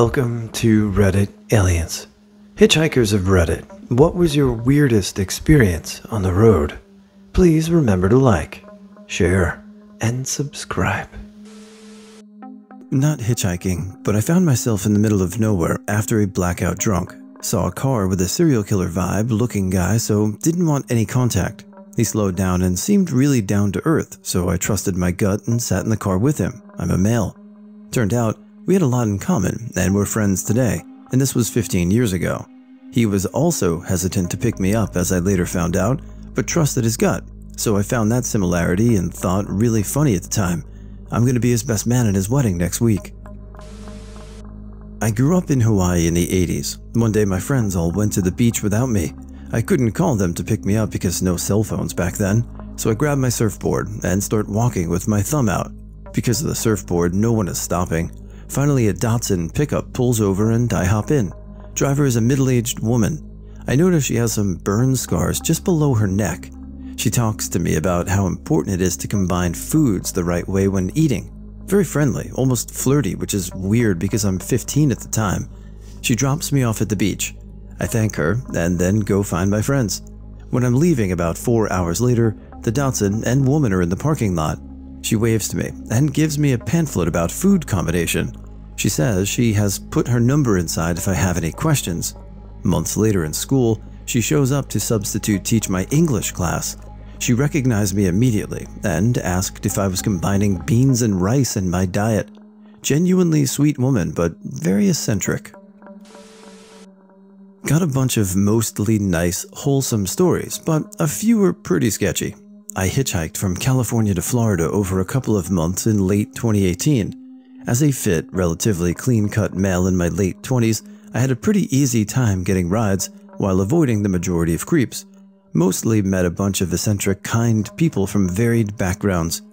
Welcome to Reddit Aliens. Hitchhikers of Reddit, what was your weirdest experience on the road? Please remember to like, share, and subscribe. Not hitchhiking, but I found myself in the middle of nowhere after a blackout drunk. Saw a car with a serial killer vibe looking guy, so didn't want any contact. He slowed down and seemed really down to earth, so I trusted my gut and sat in the car with him. I'm a male. Turned out, we had a lot in common, and we're friends today, and this was 15 years ago. He was also hesitant to pick me up, as I later found out, but trusted his gut, so I found that similarity and thought really funny at the time. I'm going to be his best man at his wedding next week. I grew up in Hawaii in the 80s. One day my friends all went to the beach without me. I couldn't call them to pick me up because no cell phones back then, so I grabbed my surfboard and start walking with my thumb out. Because of the surfboard, no one is stopping. Finally, a Datsun pickup pulls over and I hop in. Driver is a middle-aged woman. I notice she has some burn scars just below her neck. She talks to me about how important it is to combine foods the right way when eating. Very friendly, almost flirty, which is weird because I'm 15 at the time. She drops me off at the beach. I thank her and then go find my friends. When I'm leaving about 4 hours later, the Datsun and woman are in the parking lot. She waves to me and gives me a pamphlet about food combination. She says she has put her number inside if I have any questions. Months later in school, she shows up to substitute teach my English class. She recognized me immediately and asked if I was combining beans and rice in my diet. Genuinely sweet woman, but very eccentric. Got a bunch of mostly nice, wholesome stories, but a few were pretty sketchy. I hitchhiked from California to Florida over a couple of months in late 2018. As a fit, relatively clean-cut male in my late 20s, I had a pretty easy time getting rides while avoiding the majority of creeps. Mostly met a bunch of eccentric, kind people from varied backgrounds.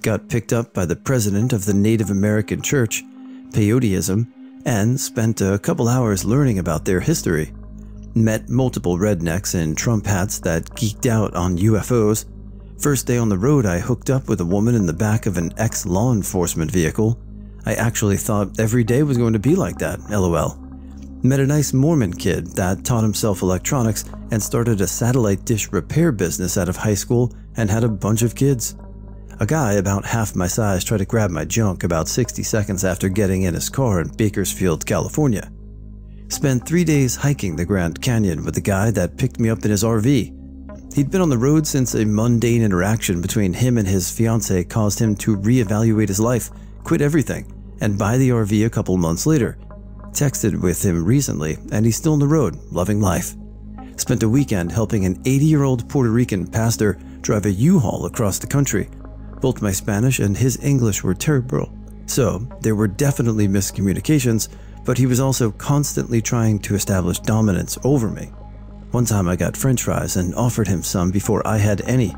Got picked up by the president of the Native American Church, peyoteism, and spent a couple hours learning about their history. Met multiple rednecks in Trump hats that geeked out on UFOs. First day on the road, I hooked up with a woman in the back of an ex-law enforcement vehicle. I actually thought every day was going to be like that, lol. Met a nice Mormon kid that taught himself electronics and started a satellite dish repair business out of high school and had a bunch of kids. A guy about half my size tried to grab my junk about 60 seconds after getting in his car in Bakersfield, California. Spent 3 days hiking the Grand Canyon with the guy that picked me up in his RV. He'd been on the road since a mundane interaction between him and his fiancée caused him to reevaluate his life, quit everything, and buy the RV a couple months later. Texted with him recently, and he's still on the road, loving life. Spent a weekend helping an 80-year-old Puerto Rican pastor drive a U-Haul across the country. Both my Spanish and his English were terrible, so there were definitely miscommunications, but he was also constantly trying to establish dominance over me. One time I got french fries and offered him some before I had any.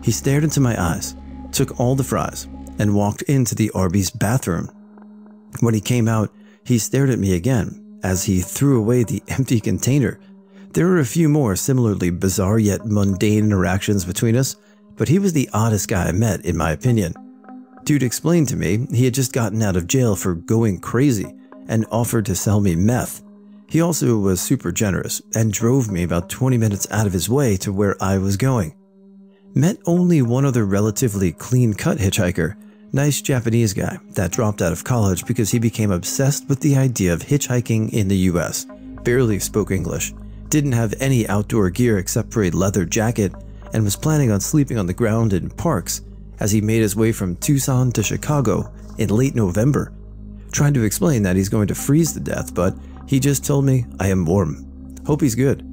He stared into my eyes, took all the fries, and walked into the Arby's bathroom. When he came out, he stared at me again as he threw away the empty container. There were a few more similarly bizarre yet mundane interactions between us, but he was the oddest guy I met in my opinion. Dude explained to me he had just gotten out of jail for going crazy and offered to sell me meth. He also was super generous and drove me about 20 minutes out of his way to where I was going. Met only one other relatively clean-cut hitchhiker, nice Japanese guy that dropped out of college because he became obsessed with the idea of hitchhiking in the US. Barely spoke English, didn't have any outdoor gear except for a leather jacket, and was planning on sleeping on the ground in parks as he made his way from Tucson to Chicago in late November. Trying to explain that he's going to freeze to death, but he just told me, "I am warm. Hope he's good."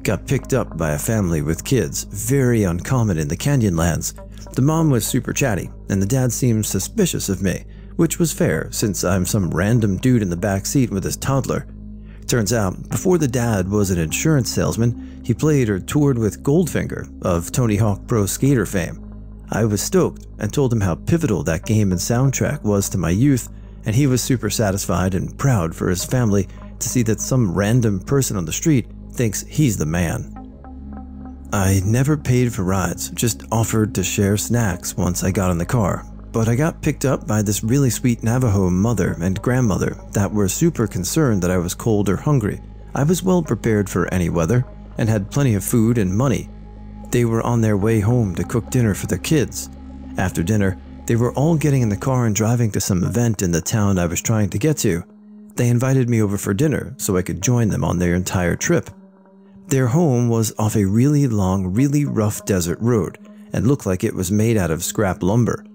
Got picked up by a family with kids, very uncommon in the Canyonlands. The mom was super chatty, and the dad seemed suspicious of me, which was fair since I'm some random dude in the back seat with his toddler. Turns out, before the dad was an insurance salesman, he played or toured with Goldfinger of Tony Hawk Pro Skater fame. I was stoked and told him how pivotal that game and soundtrack was to my youth, and he was super satisfied and proud for his family to see that some random person on the street thinks he's the man. I never paid for rides, just offered to share snacks once I got in the car. but I got picked up by this really sweet Navajo mother and grandmother that were super concerned that I was cold or hungry. I was well prepared for any weather and had plenty of food and money. They were on their way home to cook dinner for their kids. After dinner, they were all getting in the car and driving to some event in the town I was trying to get to. They invited me over for dinner so I could join them on their entire trip. Their home was off a really long, really rough desert road and looked like it was made out of scrap lumber.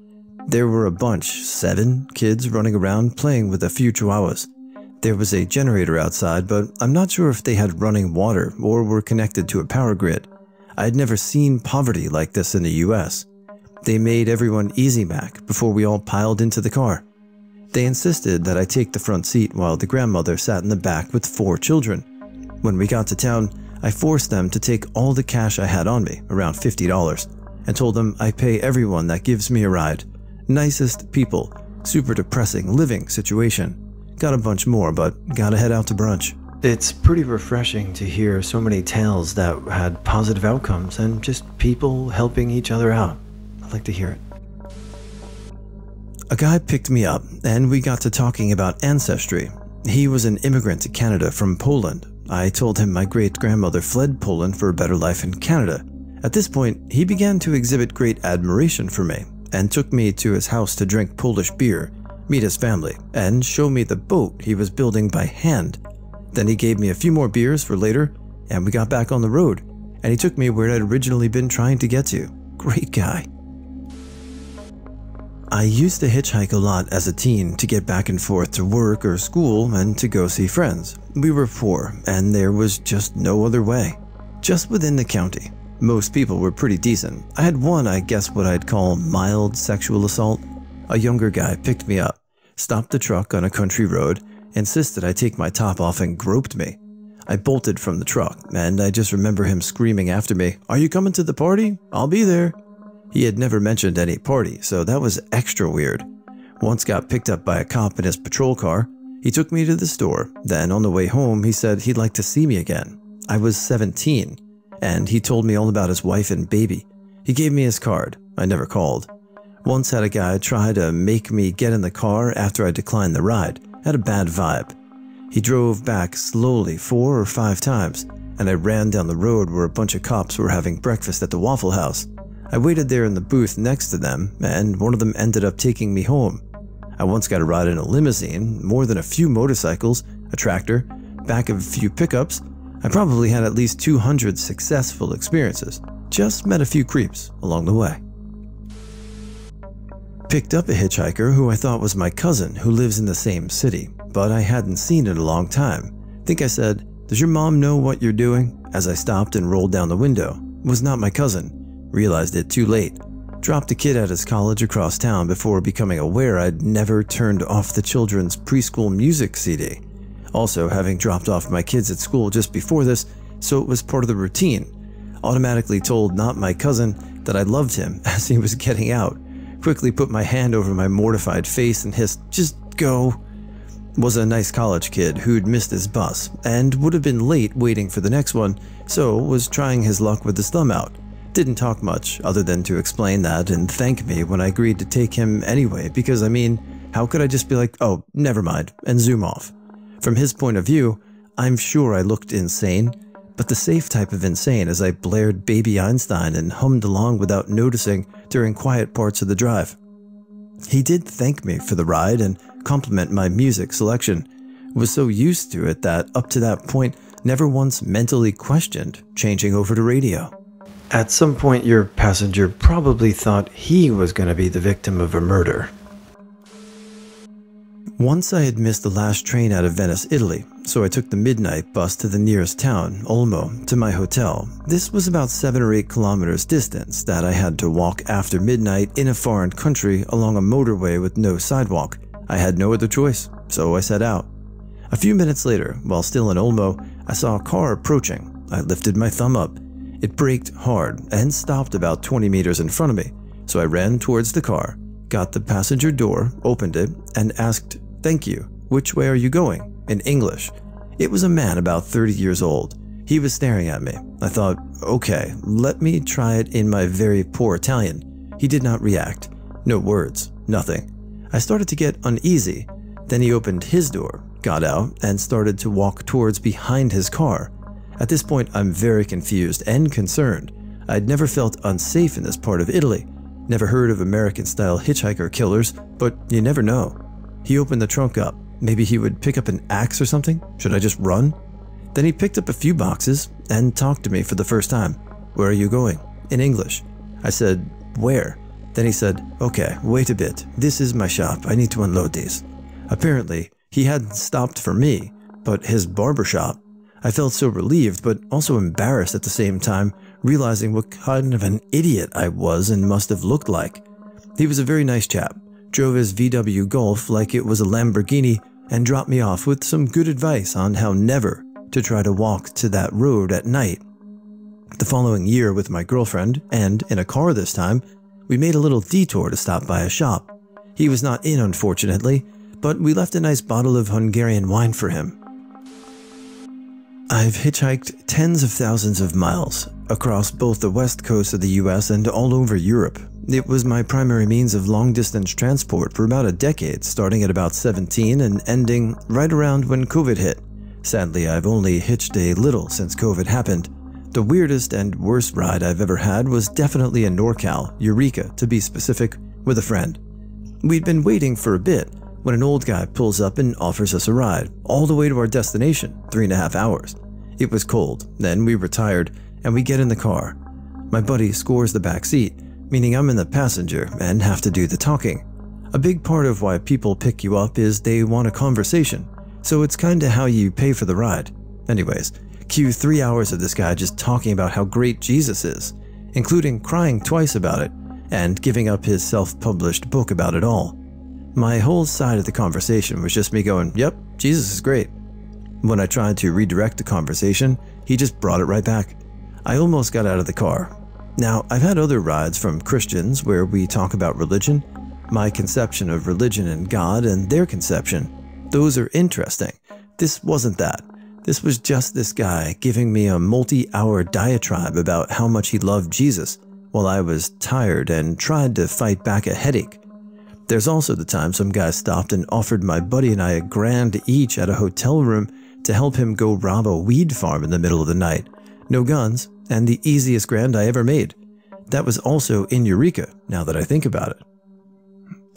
There were a bunch, 7 kids running around playing with a few chihuahuas. There was a generator outside, but I'm not sure if they had running water or were connected to a power grid. I had never seen poverty like this in the US. They made everyone easy Mac before we all piled into the car. They insisted that I take the front seat while the grandmother sat in the back with 4 children. When we got to town, I forced them to take all the cash I had on me, around $50, and told them I pay everyone that gives me a ride. Nicest people, super depressing living situation. Got a bunch more, but gotta head out to brunch. It's pretty refreshing to hear so many tales that had positive outcomes and just people helping each other out. I'd like to hear it. A guy picked me up and we got to talking about ancestry. He was an immigrant to Canada from Poland. I told him my great-grandmother fled Poland for a better life in Canada. At this point, he began to exhibit great admiration for me and took me to his house to drink Polish beer, meet his family, and show me the boat he was building by hand. Then he gave me a few more beers for later, and we got back on the road, and he took me where I'd originally been trying to get to. Great guy. I used to hitchhike a lot as a teen to get back and forth to work or school and to go see friends. We were poor, and there was just no other way. Just within the county. Most people were pretty decent. I had one, I guess what I'd call mild sexual assault. A younger guy picked me up, stopped the truck on a country road, insisted I take my top off and groped me. I bolted from the truck, and I just remember him screaming after me, "Are you coming to the party? I'll be there." He had never mentioned any party, so that was extra weird. Once got picked up by a cop in his patrol car. He took me to the store, then on the way home he said he'd like to see me again. I was 17, and he told me all about his wife and baby. He gave me his card. I never called. Once had a guy try to make me get in the car after I declined the ride. Had a bad vibe. He drove back slowly 4 or 5 times, and I ran down the road where a bunch of cops were having breakfast at the Waffle House. I waited there in the booth next to them, and one of them ended up taking me home. I once got a ride in a limousine, more than a few motorcycles, a tractor, back of a few pickups. I probably had at least 200 successful experiences. Just met a few creeps along the way. Picked up a hitchhiker who I thought was my cousin who lives in the same city, but I hadn't seen in a long time. Think I said, "Does your mom know what you're doing?" as I stopped and rolled down the window. It was not my cousin. Realized it too late. Dropped a kid at his college across town before becoming aware I'd never turned off the children's preschool music CD. Also, having dropped off my kids at school just before this, so it was part of the routine. Automatically told not my cousin that I loved him as he was getting out. Quickly put my hand over my mortified face and hissed, "Just go." Was a nice college kid who'd missed his bus and would have been late waiting for the next one, so was trying his luck with his thumb out. Didn't talk much other than to explain that and thank me when I agreed to take him anyway, because I mean, how could I just be like, "Oh, never mind," and zoom off? From his point of view, I'm sure I looked insane, but the safe type of insane as I blared Baby Einstein and hummed along without noticing during quiet parts of the drive. He did thank me for the ride and compliment my music selection. Was so used to it that up to that point never once mentally questioned changing over to radio. At some point, your passenger probably thought he was going to be the victim of a murder. Once I had missed the last train out of Venice, Italy, so I took the midnight bus to the nearest town, Olmo, to my hotel. This was about 7 or 8 kilometers distance that I had to walk after midnight in a foreign country along a motorway with no sidewalk. I had no other choice, so I set out. A few minutes later, while still in Olmo, I saw a car approaching. I lifted my thumb up. It braked hard and stopped about 20 meters in front of me, so I ran towards the car, got the passenger door, opened it, and asked, "Thank you. Which way are you going?" in English. It was a man about 30 years old. He was staring at me. I thought, okay, let me try it in my very poor Italian. He did not react. No words, nothing. I started to get uneasy. Then he opened his door, got out, and started to walk towards behind his car. At this point, I'm very confused and concerned. I'd never felt unsafe in this part of Italy. Never heard of American-style hitchhiker killers, but you never know. He opened the trunk up. Maybe he would pick up an axe or something? Should I just run? Then he picked up a few boxes and talked to me for the first time. "Where are you going?" In English. I said, "Where?" Then he said, "Okay, wait a bit. This is my shop. I need to unload these." Apparently, he hadn't stopped for me, but his barber shop. I felt so relieved, but also embarrassed at the same time, realizing what kind of an idiot I was and must have looked like. He was a very nice chap, drove his VW Golf like it was a Lamborghini, and dropped me off with some good advice on how never to try to walk to that road at night. The following year with my girlfriend, and in a car this time, we made a little detour to stop by a shop. He was not in, unfortunately, but we left a nice bottle of Hungarian wine for him. I've hitchhiked tens of thousands of miles across both the west coast of the US and all over Europe. It was my primary means of long-distance transport for about a decade, starting at about 17 and ending right around when COVID hit. Sadly, I've only hitched a little since COVID happened. The weirdest and worst ride I've ever had was definitely in NorCal, Eureka to be specific, with a friend. We'd been waiting for a bit when an old guy pulls up and offers us a ride, all the way to our destination, 3.5 hours. It was cold, then we were tired, and we get in the car. My buddy scores the back seat, meaning I'm in the passenger and have to do the talking. A big part of why people pick you up is they want a conversation, so it's kinda how you pay for the ride. Anyways, cue 3 hours of this guy just talking about how great Jesus is, including crying twice about it, and giving up his self-published book about it all. My whole side of the conversation was just me going, "Yep, Jesus is great." When I tried to redirect the conversation, he just brought it right back. I almost got out of the car. Now, I've had other rides from Christians where we talk about religion, my conception of religion and God and their conception. Those are interesting. This wasn't that. This was just this guy giving me a multi-hour diatribe about how much he loved Jesus while I was tired and tried to fight back a headache. There's also the time some guy stopped and offered my buddy and I $1,000 each at a hotel room to help him go rob a weed farm in the middle of the night. No guns, and the easiest grand I ever made. That was also in Eureka, now that I think about it.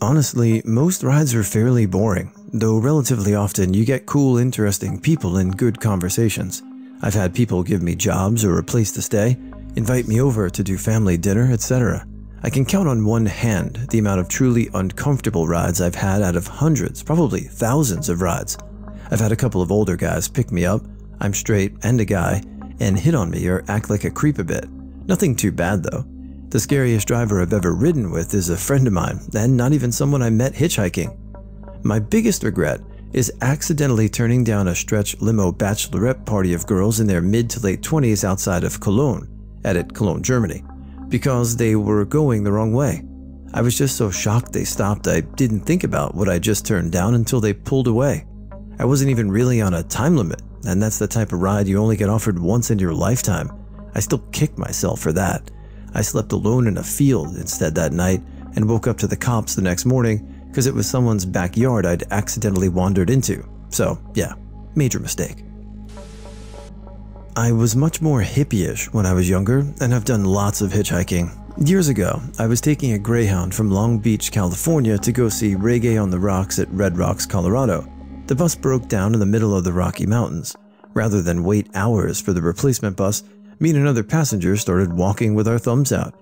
Honestly, most rides are fairly boring, though relatively often you get cool, interesting people and good conversations. I've had people give me jobs or a place to stay, invite me over to do family dinner, etc. I can count on one hand the amount of truly uncomfortable rides I've had out of hundreds, probably thousands of rides. I've had a couple of older guys pick me up, I'm straight and a guy, and hit on me or act like a creep a bit. Nothing too bad though. The scariest driver I've ever ridden with is a friend of mine, and not even someone I met hitchhiking. My biggest regret is accidentally turning down a stretch limo bachelorette party of girls in their mid to late 20s outside of Cologne, Cologne, Germany, because they were going the wrong way. I was just so shocked they stopped I didn't think about what I just turned down until they pulled away. I wasn't even really on a time limit, and that's the type of ride you only get offered once in your lifetime. I still kick myself for that. I slept alone in a field instead that night and woke up to the cops the next morning because it was someone's backyard I'd accidentally wandered into. So yeah, major mistake. I was much more hippie-ish when I was younger and have done lots of hitchhiking. Years ago, I was taking a Greyhound from Long Beach, California to go see Reggae on the Rocks at Red Rocks, Colorado. The bus broke down in the middle of the Rocky Mountains. Rather than wait hours for the replacement bus, me and another passenger started walking with our thumbs out.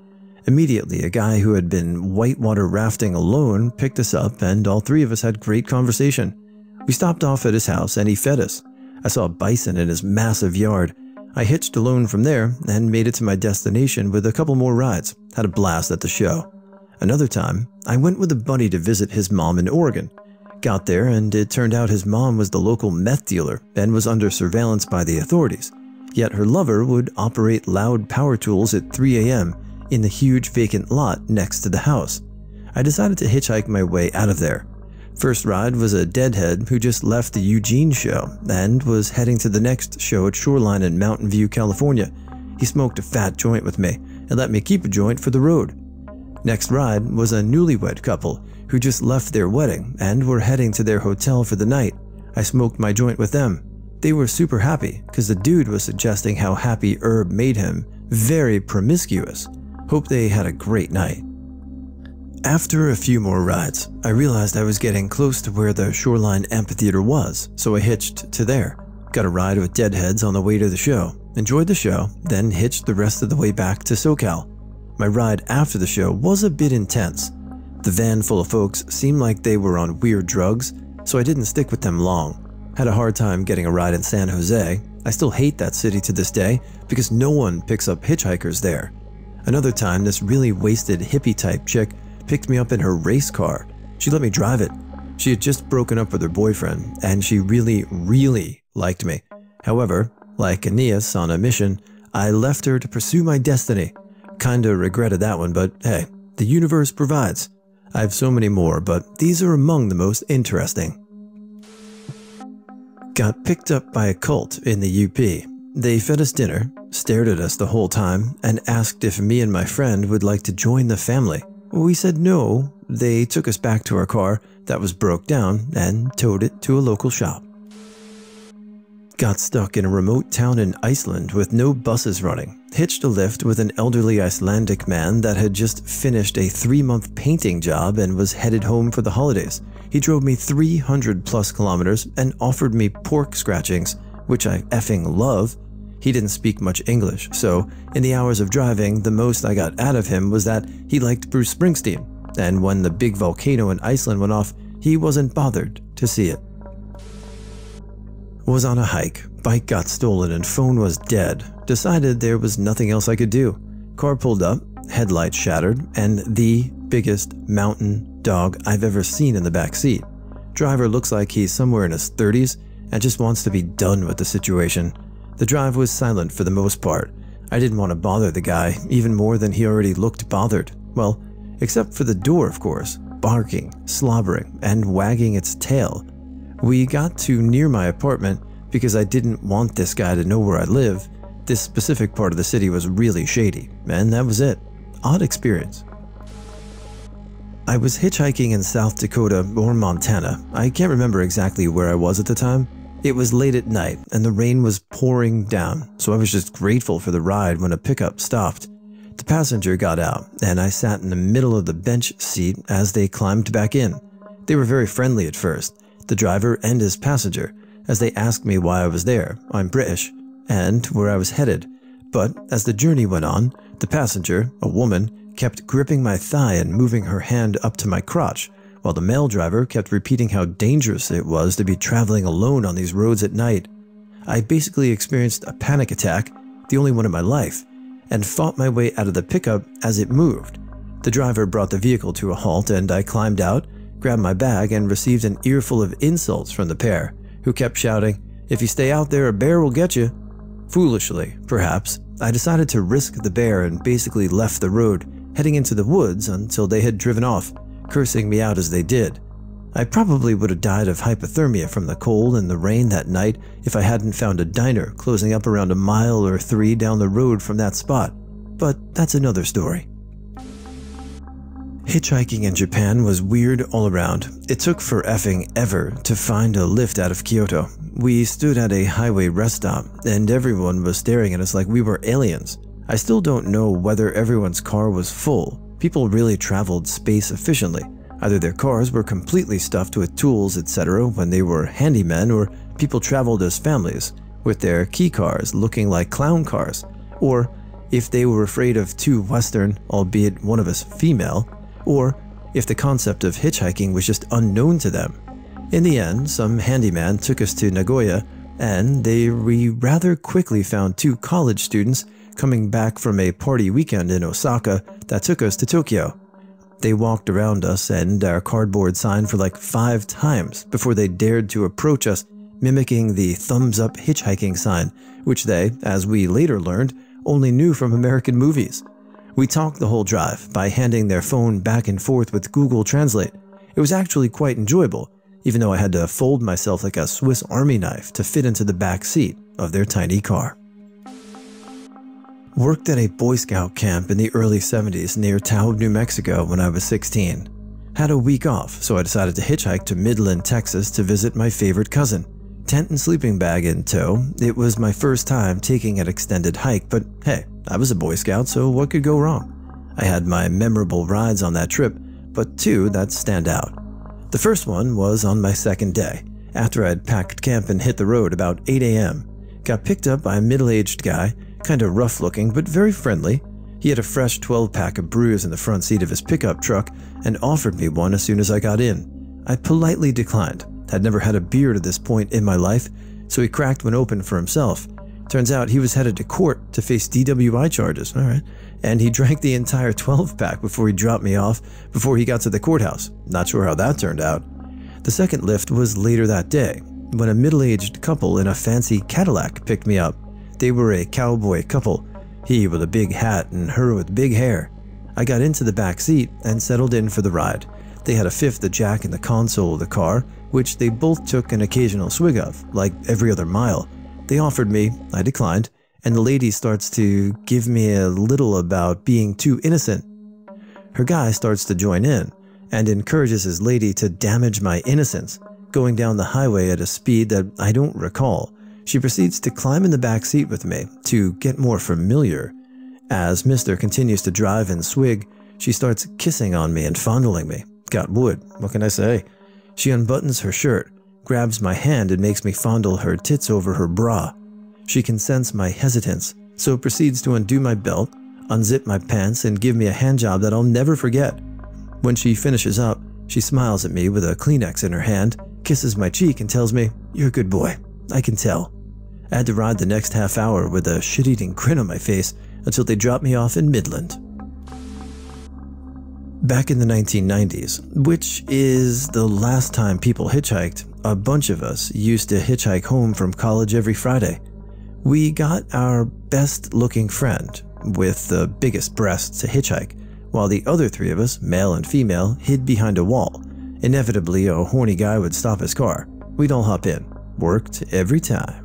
Immediately, a guy who had been whitewater rafting alone picked us up, and all three of us had great conversation. We stopped off at his house and he fed us. I saw a bison in his massive yard. I hitched alone from there and made it to my destination with a couple more rides. Had a blast at the show. Another time, I went with a buddy to visit his mom in Oregon. Got there and it turned out his mom was the local meth dealer and was under surveillance by the authorities. Yet her lover would operate loud power tools at 3 a.m. in the huge vacant lot next to the house. I decided to hitchhike my way out of there. First ride was a deadhead who just left the Eugene show and was heading to the next show at Shoreline in Mountain View, California. He smoked a fat joint with me and let me keep a joint for the road. Next ride was a newlywed couple who just left their wedding and were heading to their hotel for the night. I smoked my joint with them. They were super happy because the dude was suggesting how happy herb made him. Very promiscuous. Hope they had a great night. After a few more rides, I realized I was getting close to where the Shoreline Amphitheater was, so I hitched to there. Got a ride with Deadheads on the way to the show. Enjoyed the show, then hitched the rest of the way back to SoCal. My ride after the show was a bit intense. The van full of folks seemed like they were on weird drugs, so I didn't stick with them long. Had a hard time getting a ride in San Jose. I still hate that city to this day because no one picks up hitchhikers there. Another time, this really wasted hippie-type chick picked me up in her race car. She let me drive it. She had just broken up with her boyfriend, and she really liked me. However, like Aeneas on a mission, I left her to pursue my destiny. Kinda regretted that one, but hey, the universe provides. I have so many more, but these are among the most interesting. Got picked up by a cult in the UP. They fed us dinner, stared at us the whole time, and asked if me and my friend would like to join the family. We said no. They took us back to our car that was broke down and towed it to a local shop. Got stuck in a remote town in Iceland with no buses running. Hitched a lift with an elderly Icelandic man that had just finished a 3-month painting job and was headed home for the holidays. He drove me 300+ kilometers and offered me pork scratchings, which I effing love. He didn't speak much English, so in the hours of driving, the most I got out of him was that he liked Bruce Springsteen, and when the big volcano in Iceland went off, he wasn't bothered to see it. Was on a hike, bike got stolen and phone was dead. Decided there was nothing else I could do. Car pulled up, headlights shattered, and the biggest mountain dog I've ever seen in the back seat. Driver looks like he's somewhere in his 30s and just wants to be done with the situation. The drive was silent for the most part. I didn't want to bother the guy even more than he already looked bothered. Well, except for the door, of course, barking, slobbering, and wagging its tail. We got to near my apartment because I didn't want this guy to know where I live. This specific part of the city was really shady, and that was it. Odd experience. I was hitchhiking in South Dakota or Montana. I can't remember exactly where I was at the time. It was late at night and the rain was pouring down, so I was just grateful for the ride when a pickup stopped. The passenger got out and I sat in the middle of the bench seat as they climbed back in. They were very friendly at first, the driver and his passenger, as they asked me why I was there. I'm British, and where I was headed. But as the journey went on, the passenger, a woman, kept gripping my thigh and moving her hand up to my crotch, while the male driver kept repeating how dangerous it was to be traveling alone on these roads at night. I basically experienced a panic attack, the only one in my life, and fought my way out of the pickup as it moved. The driver brought the vehicle to a halt and I climbed out, grabbed my bag, and received an earful of insults from the pair, who kept shouting, "If you stay out there, a bear will get you." Foolishly, perhaps, I decided to risk the bear and basically left the road, heading into the woods until they had driven off, cursing me out as they did. I probably would have died of hypothermia from the cold and the rain that night if I hadn't found a diner closing up around a mile or 3 down the road from that spot. But that's another story. Hitchhiking in Japan was weird all around. It took for effing ever to find a lift out of Kyoto. We stood at a highway rest stop, and everyone was staring at us like we were aliens. I still don't know whether everyone's car was full. People really traveled space efficiently. Either their cars were completely stuffed with tools, etc. when they were handymen, or people traveled as families, with their key cars looking like clown cars. Or if they were afraid of too Western, albeit one of us female, or if the concept of hitchhiking was just unknown to them. In the end, some handyman took us to Nagoya, and we rather quickly found 2 college students coming back from a party weekend in Osaka that took us to Tokyo. They walked around us and our cardboard sign for like 5 times before they dared to approach us, mimicking the thumbs up hitchhiking sign, which they, as we later learned, only knew from American movies. We talked the whole drive by handing their phone back and forth with Google Translate. It was actually quite enjoyable, even though I had to fold myself like a Swiss Army knife to fit into the back seat of their tiny car. Worked at a Boy Scout camp in the early 70s near Tahoe, New Mexico when I was 16. Had a week off, so I decided to hitchhike to Midland, Texas to visit my favorite cousin. Tent and sleeping bag in tow. It was my first time taking an extended hike, but hey, I was a Boy Scout, so what could go wrong? I had my memorable rides on that trip, but two that stand out. The first one was on my second day, after I'd packed camp and hit the road about 8 a.m. Got picked up by a middle-aged guy, kinda rough-looking but very friendly. He had a fresh 12-pack of brews in the front seat of his pickup truck and offered me one as soon as I got in. I politely declined. Had never had a beer to this point in my life, so he cracked one open for himself. Turns out he was headed to court to face DWI charges, alright, and he drank the entire 12-pack before he dropped me off before he got to the courthouse. Not sure how that turned out. The second lift was later that day, when a middle-aged couple in a fancy Cadillac picked me up. They were a cowboy couple, he with a big hat and her with big hair. I got into the back seat and settled in for the ride. They had a fifth of Jack in the console of the car, which they both took an occasional swig of, like every other mile. They offered me, I declined, and the lady starts to give me a little about being too innocent. Her guy starts to join in and encourages his lady to damage my innocence, going down the highway at a speed that I don't recall. She proceeds to climb in the back seat with me to get more familiar. As Mr. continues to drive and swig, she starts kissing on me and fondling me. Got wood, what can I say? She unbuttons her shirt, grabs my hand and makes me fondle her tits over her bra. She can sense my hesitance, so proceeds to undo my belt, unzip my pants and give me a handjob that I'll never forget. When she finishes up, she smiles at me with a Kleenex in her hand, kisses my cheek and tells me, "You're a good boy, I can tell." I had to ride the next half hour with a shit-eating grin on my face until they dropped me off in Midland. Back in the 1990s, which is the last time people hitchhiked, a bunch of us used to hitchhike home from college every Friday. We got our best-looking friend, with the biggest breasts, to hitchhike, while the other three of us, male and female, hid behind a wall. Inevitably, a horny guy would stop his car. We'd all hop in. Worked every time.